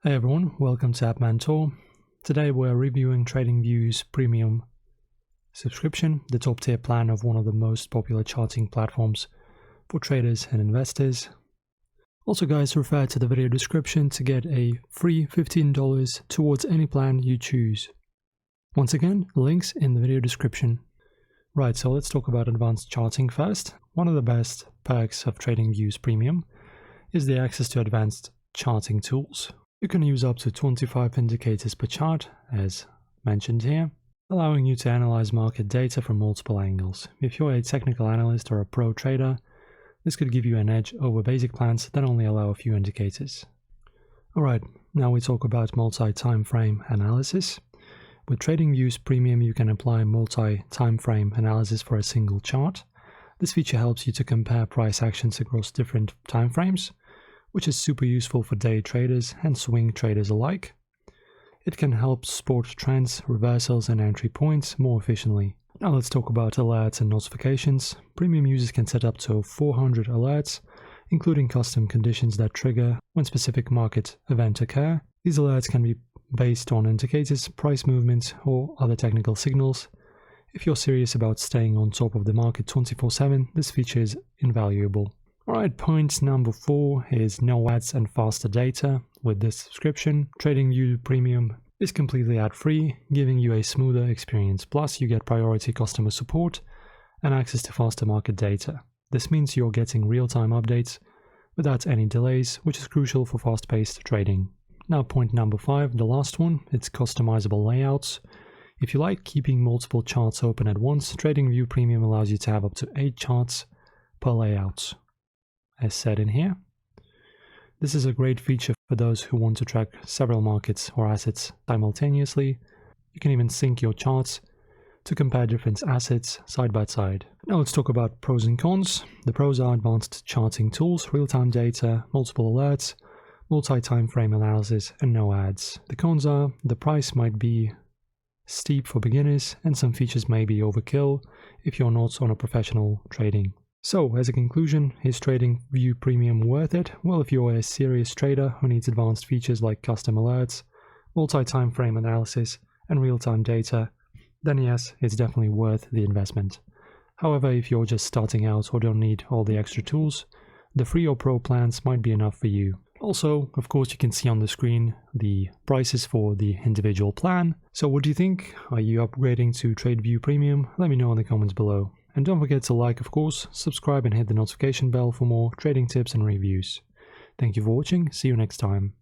Hey everyone, welcome to App Mentor. Today we're reviewing TradingView's premium subscription, the top tier plan of one of the most popular charting platforms for traders and investors. Also guys, refer to the video description to get a free $15 towards any plan you choose. Once again, links in the video description. Right, so let's talk about advanced charting first. One of the best perks of TradingView's premium is the access to advanced charting tools. You can use up to 25 indicators per chart, as mentioned here, allowing you to analyze market data from multiple angles. If you're a technical analyst or a pro trader, this could give you an edge over basic plans that only allow a few indicators. Alright, now we talk about multi-time frame analysis. With TradingView's premium, you can apply multi-time frame analysis for a single chart. This feature helps you to compare price actions across different time frames, which is super useful for day traders and swing traders alike. It can help spot trends, reversals and entry points more efficiently. Now let's talk about alerts and notifications. Premium users can set up to 400 alerts, including custom conditions that trigger when specific market events occur. These alerts can be based on indicators, price movements or other technical signals. If you're serious about staying on top of the market 24/7, this feature is invaluable. Alright, point number 4 is no ads and faster data. With this subscription, TradingView Premium is completely ad-free, giving you a smoother experience. Plus, you get priority customer support and access to faster market data. This means you're getting real-time updates without any delays, which is crucial for fast-paced trading. Now, point number 5, the last one, it's customizable layouts. If you like keeping multiple charts open at once, TradingView Premium allows you to have up to 8 charts per layout. As said in here. This is a great feature for those who want to track several markets or assets simultaneously. You can even sync your charts to compare different assets side by side. Now let's talk about pros and cons. The pros are advanced charting tools, real-time data, multiple alerts, multi-time frame analysis, and no ads. The cons are the price might be steep for beginners and some features may be overkill if you're not on a professional trading. So, as a conclusion, is TradingView Premium worth it? Well, if you're a serious trader who needs advanced features like custom alerts, multi-time frame analysis, and real-time data, then yes, it's definitely worth the investment. However, if you're just starting out or don't need all the extra tools, the free or pro plans might be enough for you. Also, of course, you can see on the screen the prices for the individual plan. So what do you think? Are you upgrading to TradingView Premium? Let me know in the comments below. And don't forget to like, of course, subscribe and hit the notification bell for more trading tips and reviews. Thank you for watching, see you next time.